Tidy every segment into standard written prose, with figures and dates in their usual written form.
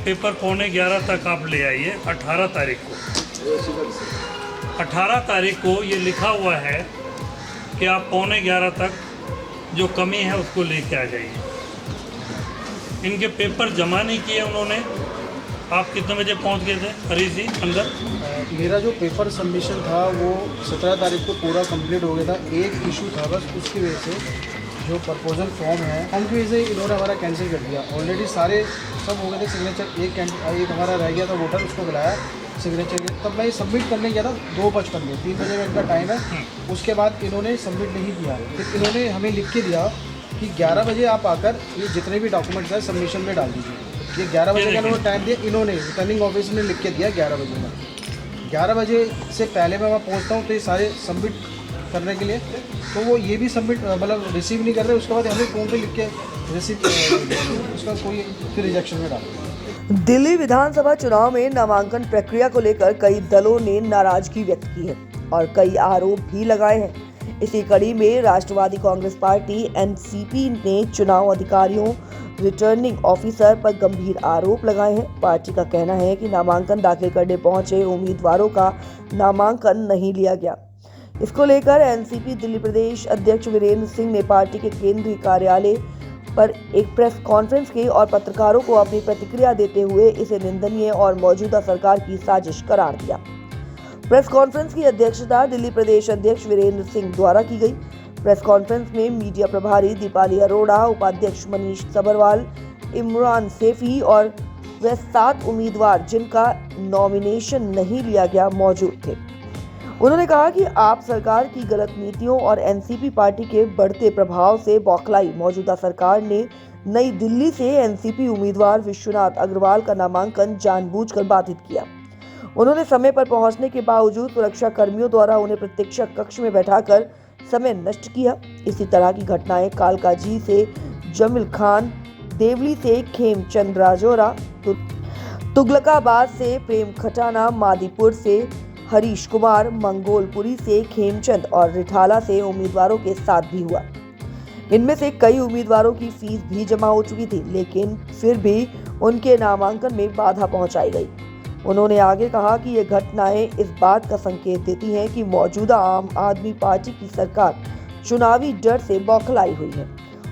Paper 11:15 तक आप ले आइए। 18 तारीख को 18 तारीख को ये लिखा हुआ है कि आप 11:15 तक जो कमी है उसको लेके आ जाइए। इनके पेपर जमा नहीं किए उन्होंने। आप कितने बजे पहुंच गए थे हरीश जी अंदर? मेरा जो पेपर सबमिशन था वो 17 तारीख को पूरा कंप्लीट हो गया था। एक इशू था बस, उसकी वजह से जो प्रपोजल फॉर्म है उनकी वजह से इन्होंने हमारा कैंसिल कर दिया। ऑलरेडी सारे सब हो गए थे सिग्नेचर। एक हमारा रह गया था वोटर, उसको बुलाया सिग्नेचर के। तब मैं सबमिट करने गया था 2:55 में, 3 बजे में इनका टाइम है। उसके बाद इन्होंने सबमिट नहीं किया। फिर इन्होंने हमें लिख के दिया कि 11 बजे आप आकर ये जितने भी डॉक्यूमेंट्स हैं सबमिशन में डाल दीजिए। ये 11 बजे का इन्होंने टाइम दिया। इन्होंने रिटर्निंग ऑफिस ने लिख के दिया 11 बजे का। 11 बजे से पहले मैं वहाँ पहुँचता हूँ तो ये सारे सबमिट करने के लिए, तो वो ये भी सबमिट मतलब रिसीव नहीं कर रहे। उसके बाद हमें फ़ोन पे लिख के रिसीव उसका कोई फिर रिजेक्शन में डाल। दिल्ली विधानसभा चुनाव में नामांकन प्रक्रिया को लेकर कई दलों ने नाराजगी व्यक्त की है और कई आरोप भी लगाए हैं। इसी कड़ी में राष्ट्रवादी कांग्रेस पार्टी एनसीपी ने चुनाव अधिकारियों रिटर्निंग ऑफिसर पर गंभीर आरोप लगाए हैं। पार्टी का कहना है कि नामांकन दाखिल करने पहुंचे उम्मीदवारों का नामांकन नहीं लिया गया। इसको लेकर एनसीपी दिल्ली प्रदेश अध्यक्ष वीरेंद्र सिंह ने पार्टी के केंद्रीय कार्यालय पर एक प्रेस कॉन्फ्रेंस की और पत्रकारों को अपनी प्रतिक्रिया देते हुए इसे निंदनीय और मौजूदा सरकार की साजिश करार दिया। प्रेस कॉन्फ्रेंस की अध्यक्षता दिल्ली प्रदेश अध्यक्ष वीरेंद्र सिंह द्वारा की गई। प्रेस कॉन्फ्रेंस में मीडिया प्रभारी दीपाली अरोड़ा, उपाध्यक्ष मनीष सबरवाल, इमरान सैफी और वे 7 उम्मीदवार जिनका नॉमिनेशन नहीं लिया गया मौजूद थे। उन्होंने कहा कि आप सरकार की गलत नीतियों और एनसीपी पार्टी के बढ़ते प्रभाव से बौखलाई मौजूदा सरकार ने नई दिल्ली से एनसीपी उम्मीदवार विश्वनाथ अग्रवाल का नामांकन जानबूझकर बाधित किया। उन्होंने समय पर पहुंचने के बावजूद सुरक्षा कर्मियों द्वारा उन्हें प्रतीक्षा कक्ष में बैठाकर समय नष्ट किया। इसी तरह की घटनाएं कालकाजी से जमील खान, देवली से खेमचंद राजौरा, तुगलकाबाद से प्रेम खटाना, मादीपुर से हरीश कुमार, मंगोलपुरी से खेमचंद और रिठाला से उम्मीदवारों के साथ भी हुआ। इनमें से कई उम्मीदवारों की फीस भी जमा हो चुकी थी, लेकिन फिर भी उनके नामांकन में बाधा पहुंचाई गई। उन्होंने आगे कहा कि ये घटनाएं इस बात का संकेत देती हैं कि मौजूदा आम आदमी पार्टी की सरकार चुनावी डर से बौखलाई हुई है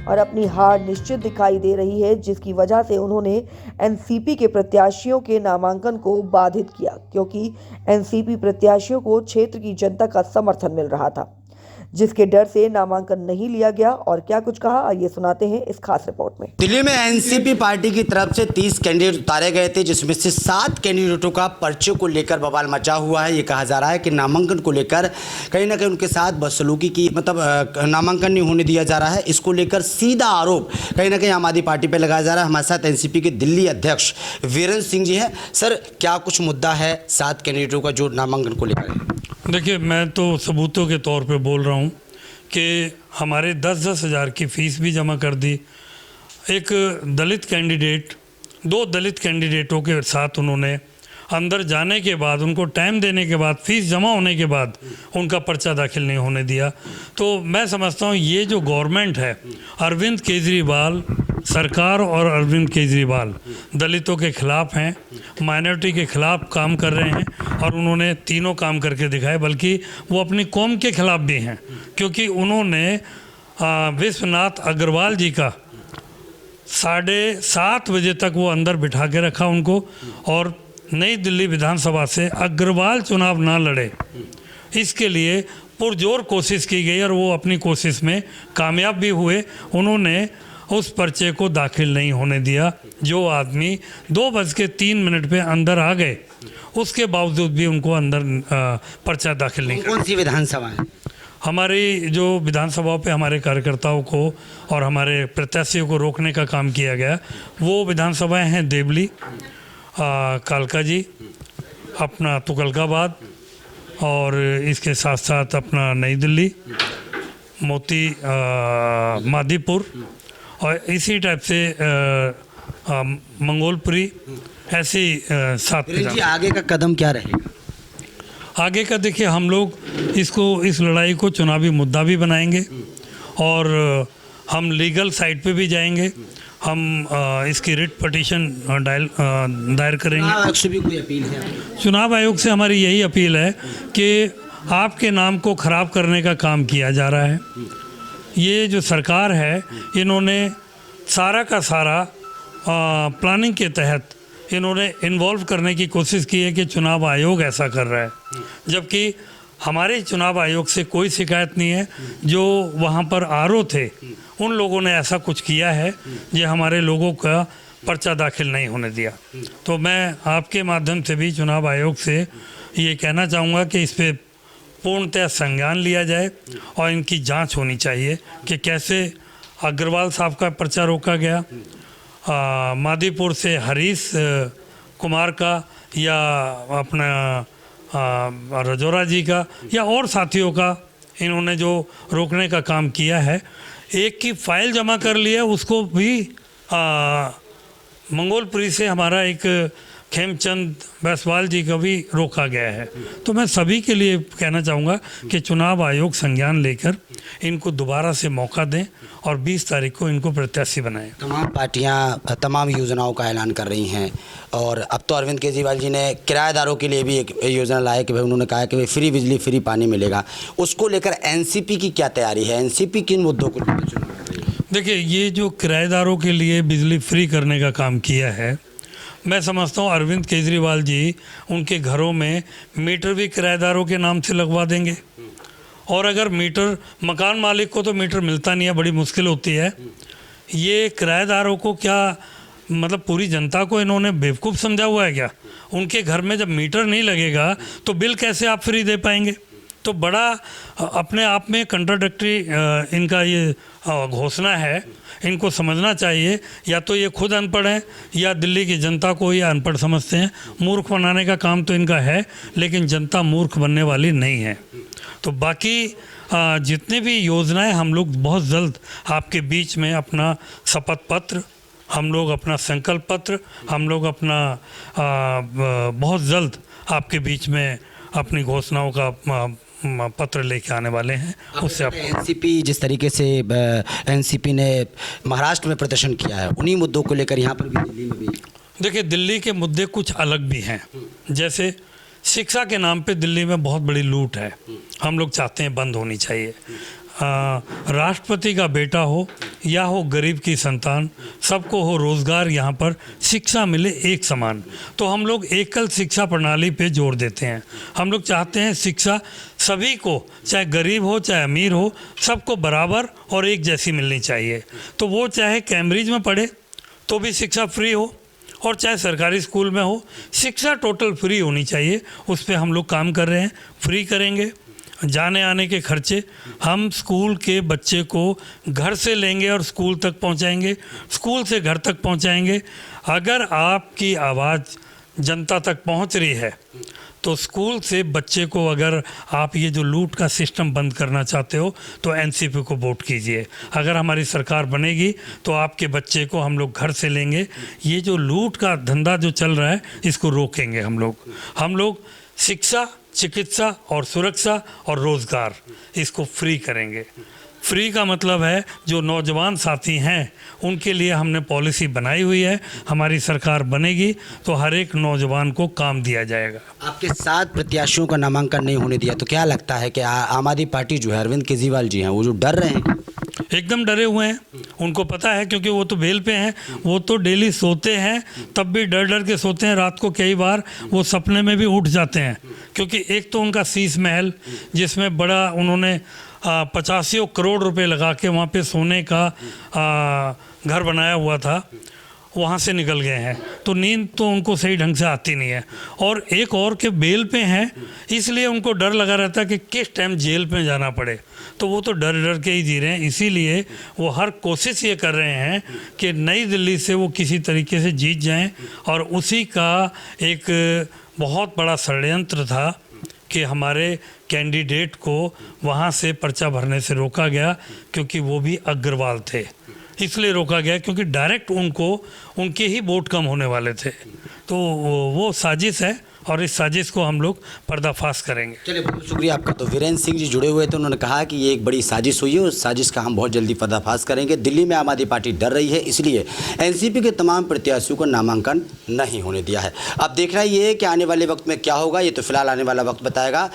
और अपनी हार निश्चित दिखाई दे रही है, जिसकी वजह से उन्होंने एनसीपी के प्रत्याशियों के नामांकन को बाधित किया, क्योंकि एनसीपी प्रत्याशियों को क्षेत्र की जनता का समर्थन मिल रहा था, जिसके डर से नामांकन नहीं लिया गया। और क्या कुछ कहा, आइए सुनाते हैं इस खास रिपोर्ट में। दिल्ली में एनसीपी पार्टी की तरफ से 30 कैंडिडेट उतारे गए थे, जिसमें से 7 कैंडिडेटों का पर्चे को लेकर बवाल मचा हुआ है। ये कहा जा रहा है कि नामांकन को लेकर कहीं ना कहीं उनके साथ बदसलूकी की, मतलब नामांकन नहीं होने दिया जा रहा है। इसको लेकर सीधा आरोप कहीं ना कहीं आम आदमी पार्टी पर लगाया जा रहा है। हमारे साथ एनसीपी के दिल्ली अध्यक्ष वीरेंद्र सिंह जी हैं। सर, क्या कुछ मुद्दा है 7 कैंडिडेटों का जो नामांकन को लेकर? देखिए, मैं तो सबूतों के तौर पे बोल रहा हूँ कि हमारे 10-10 हज़ार की फ़ीस भी जमा कर दी। एक दलित कैंडिडेट, 2 दलित कैंडिडेटों के साथ उन्होंने अंदर जाने के बाद, उनको टाइम देने के बाद, फीस जमा होने के बाद उनका पर्चा दाखिल नहीं होने दिया। तो मैं समझता हूँ ये जो गवर्नमेंट है, अरविंद केजरीवाल सरकार और अरविंद केजरीवाल दलितों के खिलाफ हैं, माइनॉरिटी के खिलाफ काम कर रहे हैं और उन्होंने तीनों काम करके दिखाए। बल्कि वो अपनी कौम के खिलाफ भी हैं, क्योंकि उन्होंने विश्वनाथ अग्रवाल जी का 7:30 बजे तक वो अंदर बिठा के रखा उनको, और नई दिल्ली विधानसभा से अग्रवाल चुनाव ना लड़े, इसके लिए पुरजोर कोशिश की गई और वो अपनी कोशिश में कामयाब भी हुए। उन्होंने उस पर्चे को दाखिल नहीं होने दिया। जो आदमी 2:03 पे अंदर आ गए, उसके बावजूद भी उनको अंदर पर्चा दाखिल नहीं। कौन सी विधानसभा है? हमारी जो विधानसभाओं पे हमारे कार्यकर्ताओं को और हमारे प्रत्याशियों को रोकने का काम किया गया, वो विधानसभाएं हैं देवली, कालकाजी, अपना तुगलकाबाद और इसके साथ साथ अपना नई दिल्ली, मादीपुर और इसी टाइप से मंगोलपुरी, ऐसे 7। आगे का कदम क्या रहेगा? आगे का देखिए, हम लोग इस लड़ाई को चुनावी मुद्दा भी बनाएंगे और हम लीगल साइड पे भी जाएंगे। हम इसकी रिट पटिशन दायर करेंगे। आयोग से भी कोई अपील है? चुनाव आयोग से हमारी यही अपील है कि आपके नाम को ख़राब करने का काम किया जा रहा है। ये जो सरकार है, इन्होंने सारा का सारा प्लानिंग के तहत इन्होंने इन्वॉल्व करने की कोशिश की है कि चुनाव आयोग ऐसा कर रहा है, जबकि हमारे चुनाव आयोग से कोई शिकायत नहीं है। जो वहाँ पर आरओ थे, उन लोगों ने ऐसा कुछ किया है जो हमारे लोगों का पर्चा दाखिल नहीं होने दिया। तो मैं आपके माध्यम से भी चुनाव आयोग से ये कहना चाहूँगा कि इस पे पूर्णतः संज्ञान लिया जाए और इनकी जांच होनी चाहिए कि कैसे अग्रवाल साहब का पर्चा रोका गया, मादीपुर से हरीश कुमार का, या अपना रजौरा जी का, या और साथियों का इन्होंने जो रोकने का काम किया है। एक की फाइल जमा कर लिया, उसको भी मंगोलपुरी से हमारा एक खेमचंद बैसवाल जी का भी रोका गया है। तो मैं सभी के लिए कहना चाहूँगा कि चुनाव आयोग संज्ञान लेकर इनको दोबारा से मौका दें और 20 तारीख को इनको प्रत्याशी बनाएं। तमाम पार्टियां तमाम योजनाओं का ऐलान कर रही हैं, और अब तो अरविंद केजरीवाल जी ने किराएदारों के लिए भी एक योजना लाया कि भाई उन्होंने कहा कि भाई फ्री बिजली फ्री पानी मिलेगा। उसको लेकर एनसीपी की क्या तैयारी है? एनसीपी किन मुद्दों को लेकर चुनाव लड़ रही है? देखिए, ये जो किराएदारों के लिए बिजली फ्री करने का काम किया है, मैं समझता हूँ अरविंद केजरीवाल जी उनके घरों में मीटर भी किराएदारों के नाम से लगवा देंगे। और अगर मीटर, मकान मालिक को तो मीटर मिलता नहीं है, बड़ी मुश्किल होती है। ये किराएदारों को क्या, मतलब पूरी जनता को इन्होंने बेवकूफ़ समझा हुआ है क्या? उनके घर में जब मीटर नहीं लगेगा तो बिल कैसे आप फ्री दे पाएंगे? तो बड़ा अपने आप में कंट्राडिक्टरी इनका ये घोषणा है। इनको समझना चाहिए, या तो ये खुद अनपढ़ हैं या दिल्ली की जनता को ये अनपढ़ समझते हैं। मूर्ख बनाने का काम तो इनका है, लेकिन जनता मूर्ख बनने वाली नहीं है। तो बाकी जितने भी योजनाएं हम लोग बहुत जल्द आपके बीच में अपना शपथ पत्र, हम लोग अपना संकल्प पत्र, हम लोग अपना बहुत जल्द आपके बीच में अपनी घोषणाओं का पत्र लेके आने वाले हैं। उससे आप एनसीपी जिस तरीके से एनसीपी ने महाराष्ट्र में प्रदर्शन किया है, उन्हीं मुद्दों को लेकर यहाँ पर भी, दिल्ली में भी। देखिए, दिल्ली के मुद्दे कुछ अलग भी हैं। जैसे शिक्षा के नाम पे दिल्ली में बहुत बड़ी लूट है, हम लोग चाहते हैं बंद होनी चाहिए। राष्ट्रपति का बेटा हो या हो गरीब की संतान, सबको हो रोज़गार, यहाँ पर शिक्षा मिले एक समान। तो हम लोग एकल शिक्षा प्रणाली पे जोर देते हैं। हम लोग चाहते हैं शिक्षा सभी को, चाहे गरीब हो चाहे अमीर हो, सबको बराबर और एक जैसी मिलनी चाहिए। तो वो चाहे कैम्ब्रिज में पढ़े तो भी शिक्षा फ्री हो, और चाहे सरकारी स्कूल में हो, शिक्षा टोटल फ्री होनी चाहिए। उस पर हम लोग काम कर रहे हैं, फ्री करेंगे। जाने आने के खर्चे हम स्कूल के बच्चे को घर से लेंगे और स्कूल तक पहुंचाएंगे, स्कूल से घर तक पहुंचाएंगे। अगर आपकी आवाज़ जनता तक पहुंच रही है तो स्कूल से बच्चे को, अगर आप ये जो लूट का सिस्टम बंद करना चाहते हो तो एनसीपी को वोट कीजिए। अगर हमारी सरकार बनेगी तो आपके बच्चे को हम लोग घर से लेंगे। ये जो लूट का धंधा जो चल रहा है, इसको रोकेंगे हम लोग। शिक्षा, चिकित्सा और सुरक्षा और रोज़गार, इसको फ्री करेंगे। फ्री का मतलब है जो नौजवान साथी हैं उनके लिए हमने पॉलिसी बनाई हुई है। हमारी सरकार बनेगी तो हर एक नौजवान को काम दिया जाएगा। आपके 7 प्रत्याशियों का नामांकन नहीं होने दिया, तो क्या लगता है कि आम आदमी पार्टी जो है, अरविंद केजरीवाल जी हैं, वो जो डर रहे हैं? एकदम डरे हुए हैं। उनको पता है, क्योंकि वो तो बेल पे हैं। वो तो डेली सोते हैं, तब भी डर डर के सोते हैं। रात को कई बार वो सपने में भी उठ जाते हैं, क्योंकि एक तो उनका शीश महल, जिसमें बड़ा उन्होंने 85 करोड़ रुपए लगा के वहाँ पे सोने का घर बनाया हुआ था, वहाँ से निकल गए हैं। तो नींद तो उनको सही ढंग से आती नहीं है। और एक और के बेल पे हैं, इसलिए उनको डर लगा रहता है कि किस टाइम जेल पे जाना पड़े। तो वो तो डर डर के ही जी रहे हैं। इसीलिए वो हर कोशिश ये कर रहे हैं कि नई दिल्ली से वो किसी तरीके से जीत जाएं। और उसी का एक बहुत बड़ा षड्यंत्र था कि हमारे कैंडिडेट को वहाँ से पर्चा भरने से रोका गया, क्योंकि वो भी अग्रवाल थे। इसलिए रोका गया क्योंकि डायरेक्ट उनको उनके ही वोट कम होने वाले थे। तो वो साजिश है और इस साजिश को हम लोग पर्दाफाश करेंगे। चलिए, बहुत शुक्रिया आपका। तो वीरेंद्र सिंह जी जुड़े हुए थे, उन्होंने कहा कि ये एक बड़ी साजिश हुई है, उस साजिश का हम बहुत जल्दी पर्दाफाश करेंगे। दिल्ली में आम आदमी पार्टी डर रही है, इसलिए एनसीपी के तमाम प्रत्याशियों को नामांकन नहीं होने दिया है। अब देखना ये है कि आने वाले वक्त में क्या होगा, ये तो फिलहाल आने वाला वक्त बताएगा।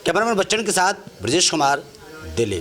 कैमरामैन बच्चन के साथ ब्रजेश कुमार, दिल्ली।